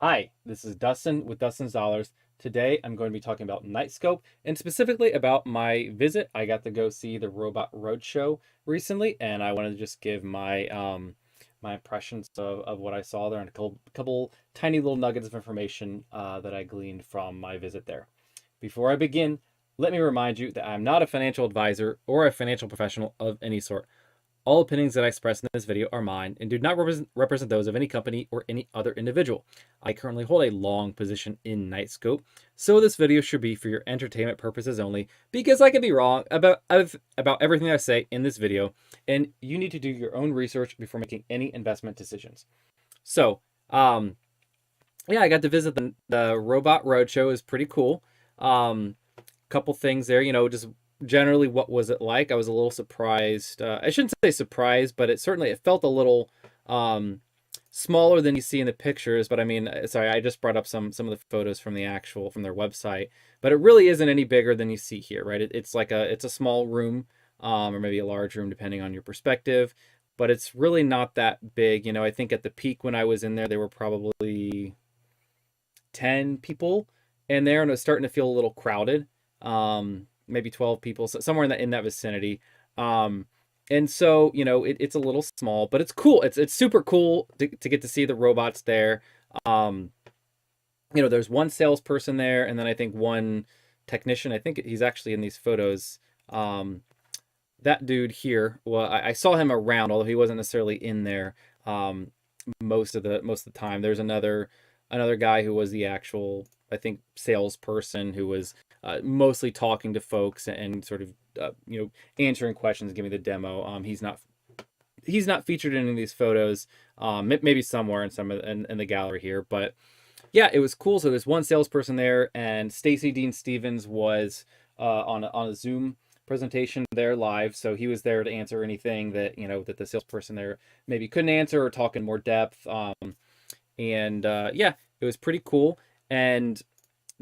Hi, this is Dustin with Dustin's Dollars. Today I'm going to be talking about Knightscope and specifically about my visit. I got to go see the Robot Roadshow recently, and I wanted to just give my impressions of what I saw there and a couple tiny little nuggets of information that I gleaned from my visit there. Before I begin, let me remind you that I'm not a financial advisor or a financial professional of any sort. All opinions that I express in this video are mine and do not represent those of any company or any other individual. I currently hold a long position in Knightscope, so this video should be for your entertainment purposes only, because I could be wrong about everything I say in this video, and you need to do your own research before making any investment decisions. So, yeah, I got to visit the Robot Roadshow. It was pretty cool. Couple things there, just generally what was it like. I was a little surprised. I shouldn't say surprised, but it felt a little smaller than you see in the pictures. But I mean, sorry, I just brought up some of the photos from their website, but it really isn't any bigger than you see here, right? It's a small room, or maybe a large room depending on your perspective, but it's really not that big. I think at the peak when I was in there were probably 10 people in there, and it was starting to feel a little crowded. Maybe 12 people, so somewhere in that vicinity. And so, it's a little small, but it's cool. It's super cool to get to see the robots there. There's one salesperson there, and then I think one technician. I think he's actually in these photos. That dude here, well, I saw him around, although he wasn't necessarily in there most of the time. There's another guy who was the actual, I think, salesperson who was mostly talking to folks and sort of answering questions, giving the demo. He's not featured in any of these photos. Maybe somewhere in the gallery here, but yeah, it was cool. So there's one salesperson there, and Stacy Dean Stevens was on a Zoom presentation there live, so he was there to answer anything that the salesperson there maybe couldn't answer or talk in more depth. And yeah, it was pretty cool. And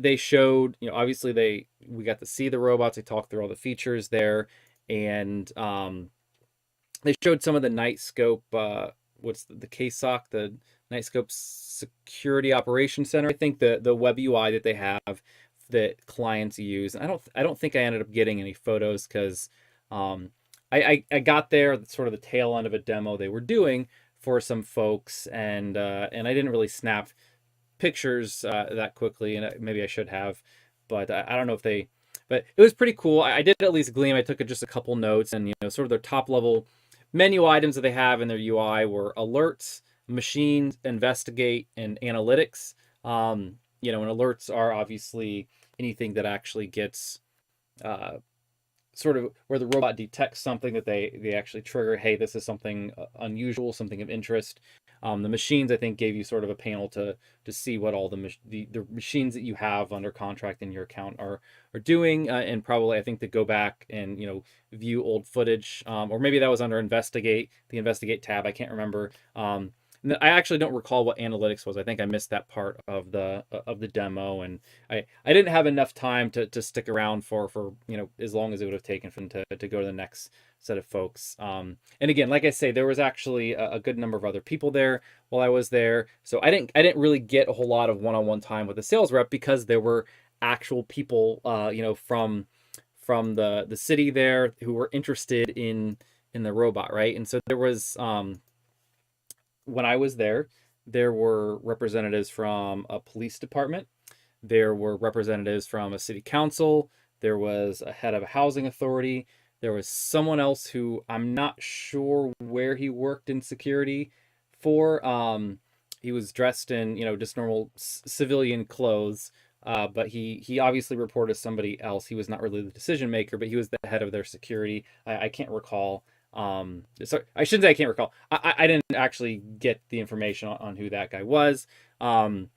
they showed, obviously we got to see the robots. They talked through all the features there, and they showed some of the Knightscope. What's the KSOC, the Knightscope Security Operations Center? I think the web UI that they have that clients use. And I don't think I ended up getting any photos because I got there at sort of the tail end of a demo they were doing for some folks, and I didn't really snap pictures that quickly, and maybe I should have, but I don't know if they. But it was pretty cool. I did at least glean. I took just a couple notes, and sort of their top level menu items that they have in their UI were alerts, machines, investigate, and analytics. And alerts are obviously anything that actually gets sort of where the robot detects something that they actually trigger. Hey, this is something unusual, something of interest. The machines, I think, gave you sort of a panel to see what all the machines that you have under contract in your account are doing, and probably I think to go back and view old footage, or maybe that was under the investigate tab. I can't remember. I actually don't recall what analytics was. I think I missed that part of the demo, and I didn't have enough time to stick around for as long as it would have taken for them to go to the next set of folks. And again, like I say, there was actually a good number of other people there while I was there, so I didn't really get a whole lot of one-on-one time with the sales rep because there were actual people from the city there who were interested in the robot, right? And so there was when I was there were representatives from a police department. There were representatives from a city council. There was a head of a housing authority. There was someone else who I'm not sure where he worked in security for. He was dressed in, just normal civilian clothes. But he obviously reported to somebody else. He was not really the decision maker, but he was the head of their security. I can't recall. So I shouldn't say I can't recall. I didn't actually get the information on who that guy was. And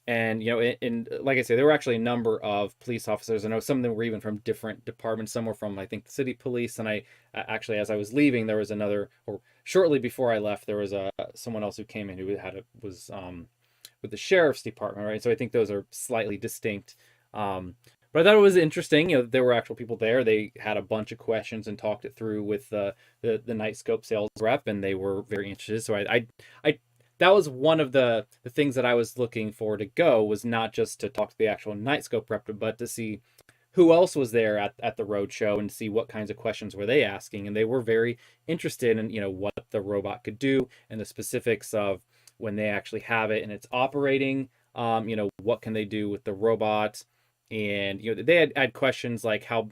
like I say, there were actually a number of police officers. I know some of them were even from different departments. Some were from, I think, the city police. And I actually, as I was leaving, there was another, or shortly before I left, there was someone else who came in who was with the sheriff's department, right? So I think those are slightly distinct. But I thought it was interesting. There were actual people there. They had a bunch of questions and talked it through with the Knightscope sales rep, and they were very interested. So I that was one of the things that I was looking for to go, was not just to talk to the actual Knightscope rep, but to see who else was there at the road show and see what kinds of questions were they asking. And they were very interested in, what the robot could do and the specifics of when they actually have it and it's operating. What can they do with the robot? And they had questions like how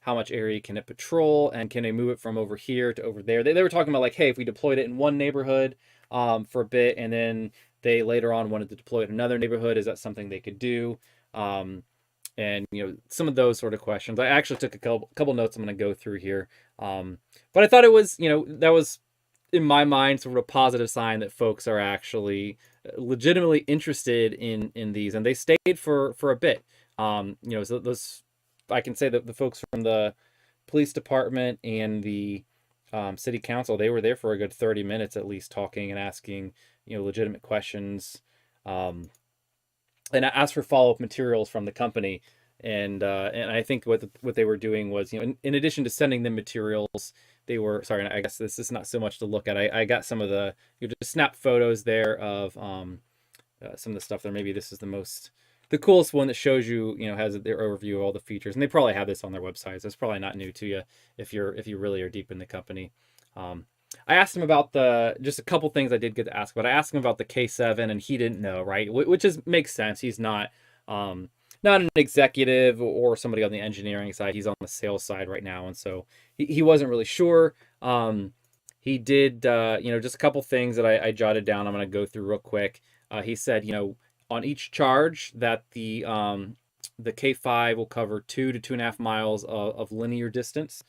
much area can it patrol, and can they move it from over here to over there. They were talking about like, hey, if we deployed it in one neighborhood for a bit, and then they later on wanted to deploy it in another neighborhood, is that something they could do? And some of those sort of questions. I actually took a couple notes I'm going to go through here. But I thought it was, that was in my mind sort of a positive sign that folks are actually legitimately interested in these, and they stayed for a bit. So those, I can say that the folks from the police department and the city council, they were there for a good 30 minutes at least, talking and asking legitimate questions. And I asked for follow-up materials from the company, and I think what they were doing was, in addition to sending them materials, they were, sorry, I guess this is not so much to look at. I got some of the just snap photos there of some of the stuff there. Maybe this is the coolest one that shows you, has their overview of all the features, and they probably have this on their website, so it's probably not new to you if you really are deep in the company. I asked him about just a couple things I did get to ask, but I asked him about the K7, and he didn't know, right? Which makes sense. He's not an executive or somebody on the engineering side. He's on the sales side right now, and so he wasn't really sure. He did, just a couple things that I jotted down. I'm going to go through real quick. He said, on each charge that the K5 will cover 2 to 2.5 miles of linear distance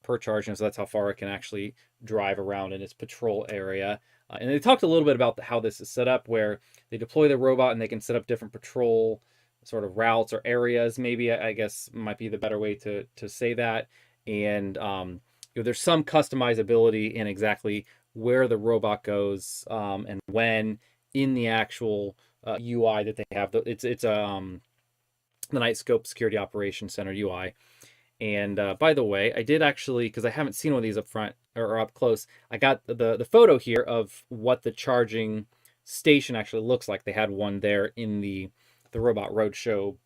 per charge, and so that's how far it can actually drive around in its patrol area. And they talked a little bit about how this is set up, where they deploy the robot and they can set up different patrol sort of routes or areas, maybe, I guess might be the better way to say that. And there's some customizability in exactly where the robot goes and when in the actual UI that they have. It's the Knightscope Security Operations Center UI. And by the way, I did actually, because I haven't seen one of these up front or up close, I got the photo here of what the charging station actually looks like. They had one there in the Robot Roadshow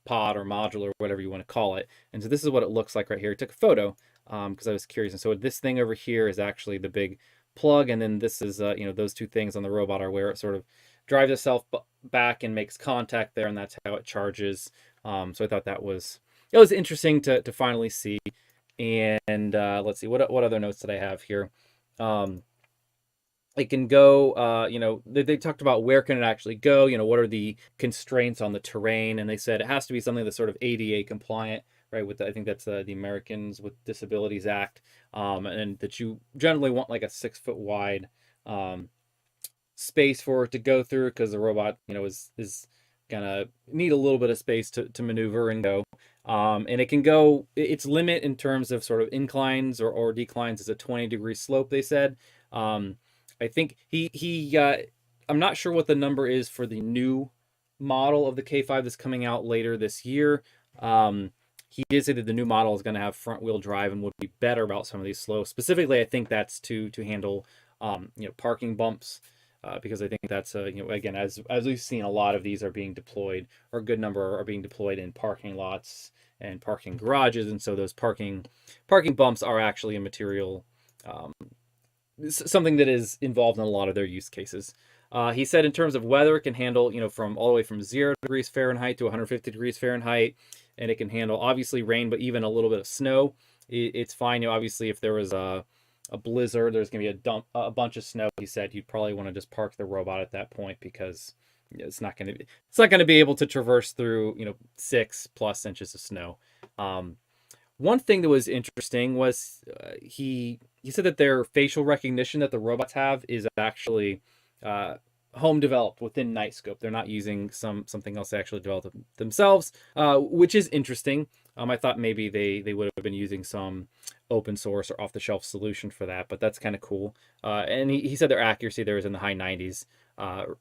pod or module or whatever you want to call it. And so this is what it looks like right here. I took a photo because I was curious. And so this thing over here is actually the big plug, and then this is those two things on the robot are where it sort of drives itself back and makes contact there, and that's how it charges. So I thought it was interesting to finally see. And let's see, what other notes did I have here? It can go, they talked about where can it actually go, what are the constraints on the terrain, and they said it has to be something that's sort of ADA compliant, right? I think that's the Americans with Disabilities Act, and that you generally want like a 6-foot wide space for it to go through, because the robot, is gonna need a little bit of space to maneuver and go. And it can go, its limit in terms of sort of inclines or declines is a 20-degree slope, they said. I think I'm not sure what the number is for the new model of the K5 that's coming out later this year. He did say that the new model is going to have front wheel drive and would be better about some of these slopes. Specifically, I think that's to handle parking bumps, because I think that's again, as we've seen, a lot of these are being deployed, or a good number are being deployed in parking lots and parking garages, and so those parking bumps are actually a material, something that is involved in a lot of their use cases. He said in terms of weather, it can handle from all the way from 0 degrees Fahrenheit to 150 degrees Fahrenheit, and it can handle obviously rain, but even a little bit of snow. It's fine. Obviously, if there was a blizzard, there's going to be a bunch of snow. He said you'd probably want to just park the robot at that point, because it's not going to be able to traverse through 6+ inches of snow. One thing that was interesting was he said that their facial recognition that the robots have is actually home developed within Knightscope. They're not using something else they actually developed themselves, which is interesting. I thought maybe they would have been using some open source or off-the-shelf solution for that, but that's kind of cool. And he said their accuracy there is in the high 90s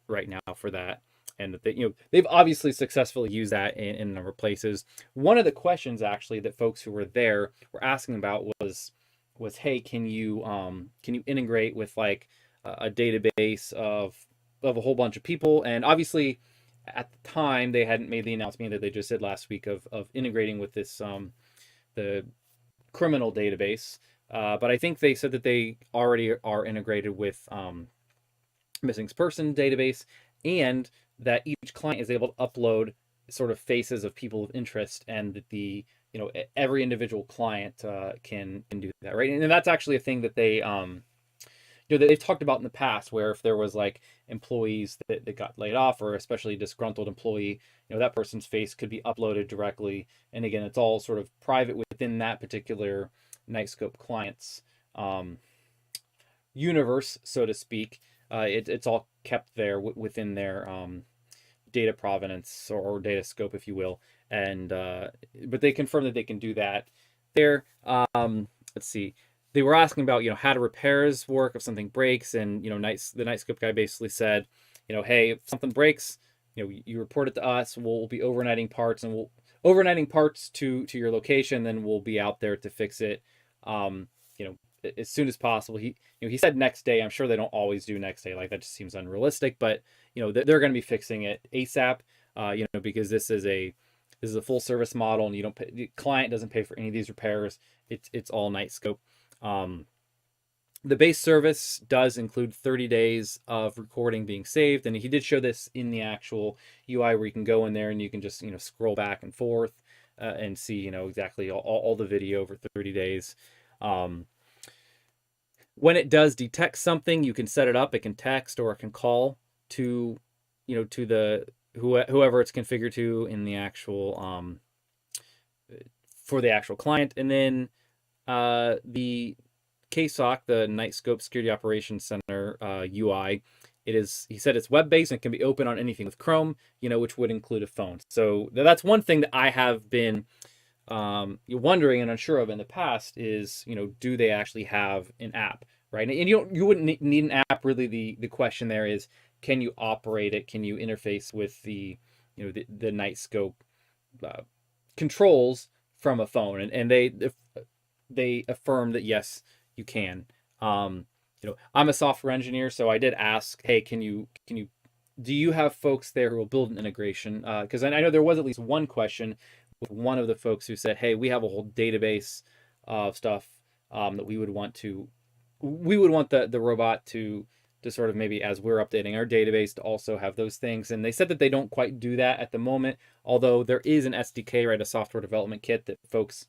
right now for that. And that they've obviously successfully used that in a number of places. One of the questions actually that folks who were there were asking about was, hey, can you integrate with like a database of a whole bunch of people. And obviously, at the time, they hadn't made the announcement that they just did last week of integrating with this the criminal database. But I think they said that they already are integrated with missing person database, and that each client is able to upload sort of faces of people of interest, and that the every individual client can do that, right? And that's actually a thing that they've talked about in the past, where if there was like employees that got laid off, or especially a disgruntled employee, that person's face could be uploaded directly. And again, it's all sort of private within that particular Knightscope client's universe, so to speak. It's all kept there within their data provenance, or data scope, if you will. And but they confirm that they can do that there. Let's see. They were asking about how do repairs work if something breaks, and the Knightscope guy basically said, hey, if something breaks, you report it to us. We'll be overnighting parts, and we'll overnighting parts to your location. Then we'll be out there to fix it. As soon as possible. He said next day. I'm sure they don't always do next day. Like, that just seems unrealistic. But they're going to be fixing it ASAP. Because this is a full service model, and the client doesn't pay for any of these repairs. It's all Knightscope. The base service does include 30 days of recording being saved, and he did show this in the actual UI, where you can go in there and you can just scroll back and forth and see exactly all the video over 30 days. When it does detect something, you can set it up. It can text, or it can call to to the whoever it's configured to in the actual for the actual client. And then the KSOC, the Knightscope Security Operations Center UI, he said it's web-based and can be open on anything with Chrome, which would include a phone. So that's one thing that I have been wondering and unsure of in the past is, do they actually have an app, right? And you wouldn't need an app. Really, the question there is, can you operate it? Can you interface with the Knightscope controls from a phone? And they affirmed that yes, you can. I'm a software engineer, so I did ask, hey, do you have folks there who will build an integration? Because I know there was at least one question with one of the folks who said, hey, we have a whole database of stuff that we would want the robot to sort of, maybe as we're updating our database, to also have those things. And they said that they don't quite do that at the moment, although there is an SDK, right, a software development kit that folks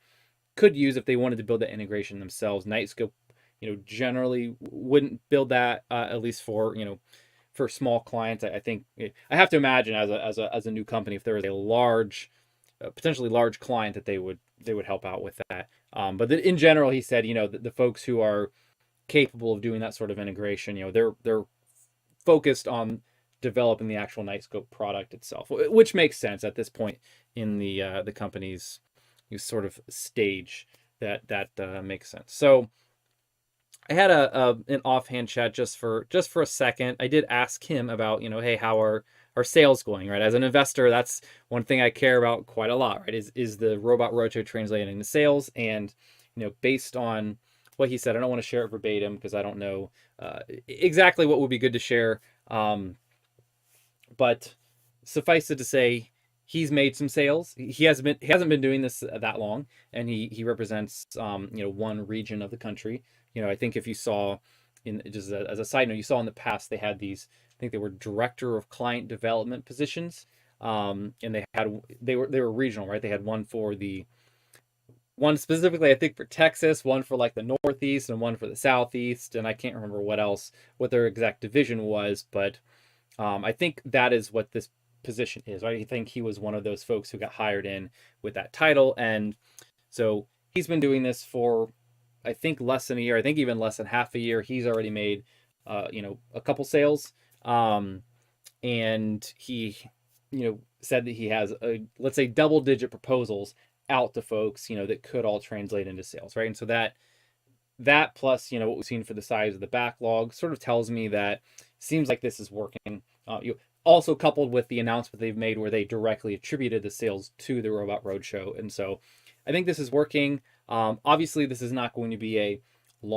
could use if they wanted to build that integration themselves. Knightscope, generally wouldn't build that, at least for small clients. I think I have to imagine as a new company, if there was a large, potentially large client, that they would help out with that. But in general, he said, the folks who are capable of doing that sort of integration, they're focused on developing the actual Knightscope product itself, which makes sense at this point in the company's sort of stage. That makes sense. So I had an offhand chat just for a second. I did ask him about, hey, how are sales going, right? As an investor, that's one thing I care about quite a lot, right? Is the Robot Roadshow translating into sales? And based on what he said, I don't want to share it verbatim because I don't know exactly what would be good to share. But suffice it to say, he's made some sales. He hasn't been doing this that long, and he represents one region of the country. I think if you saw, just as a side note, you saw in the past they had these, I think they were director of client development positions, and they were regional, right? They had one specifically, I think, for Texas, one for like the Northeast, and one for the Southeast, and I can't remember what their exact division was, but I think that is what this position is, right? I think he was one of those folks who got hired in with that title, and so he's been doing this for, I think, less than a year. I think even less than half a year. He's already made a couple sales, and he said that he has let's say double-digit proposals out to folks that could all translate into sales, right? And so that plus what we've seen for the size of the backlog sort of tells me that seems like this is working. Also coupled with the announcement they've made where they directly attributed the sales to the Robot Roadshow. And so I think this is working. Obviously, this is not going to be a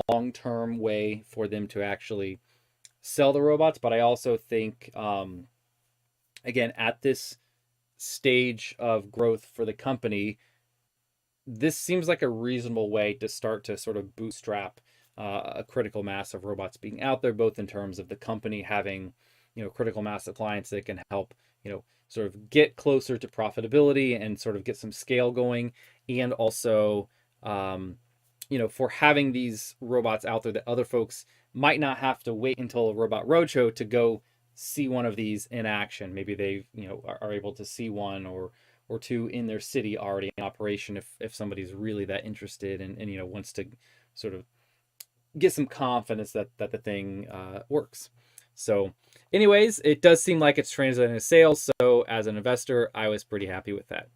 long-term way for them to actually sell the robots, but I also think, again, at this stage of growth for the company, this seems like a reasonable way to start to sort of bootstrap a critical mass of robots being out there, both in terms of the company having, critical mass of clients that can help, sort of get closer to profitability and sort of get some scale going, and also, for having these robots out there that other folks might not have to wait until a Robot Roadshow to go see one of these in action. Maybe they, are able to see one or two in their city already in operation if somebody's really that interested and wants to sort of get some confidence that the thing works. So anyways, it does seem like it's translating to sales. So as an investor, I was pretty happy with that.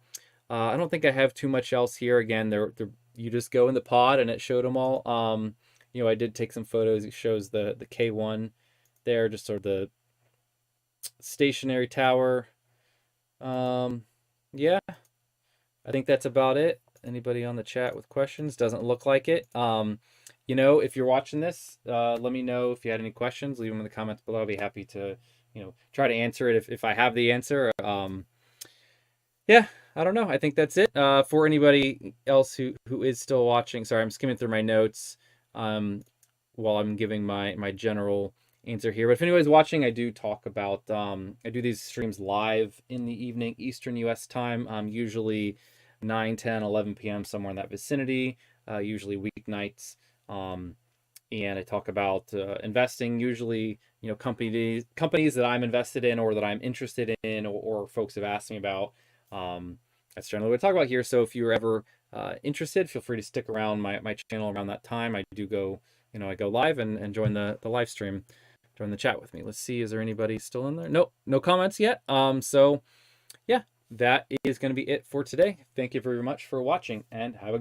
I don't think I have too much else here. Again, you just go in the pod and it showed them all. I did take some photos. It shows the K1 there, just sort of the stationary tower. Yeah, I think that's about it. Anybody on the chat with questions? Doesn't look like it. If you're watching this, let me know if you had any questions. Leave them in the comments below. I'll be happy to, try to answer it if I have the answer. Yeah, I don't know. I think that's it. For anybody else who is still watching, sorry, I'm skimming through my notes while I'm giving my general answer here. But if anybody's watching, I do talk about, I do these streams live in the evening, Eastern US time, usually 9, 10, 11 p.m., somewhere in that vicinity, usually weeknights. And I talk about investing, usually, companies that I'm invested in or that I'm interested in or folks have asked me about. That's generally what I talk about here. So if you're ever interested, feel free to stick around my channel around that time. I do go, I go live and join the live stream, join the chat with me. Let's see, is there anybody still in there? Nope, no comments yet. So yeah, that is going to be it for today. Thank you very much for watching and have a good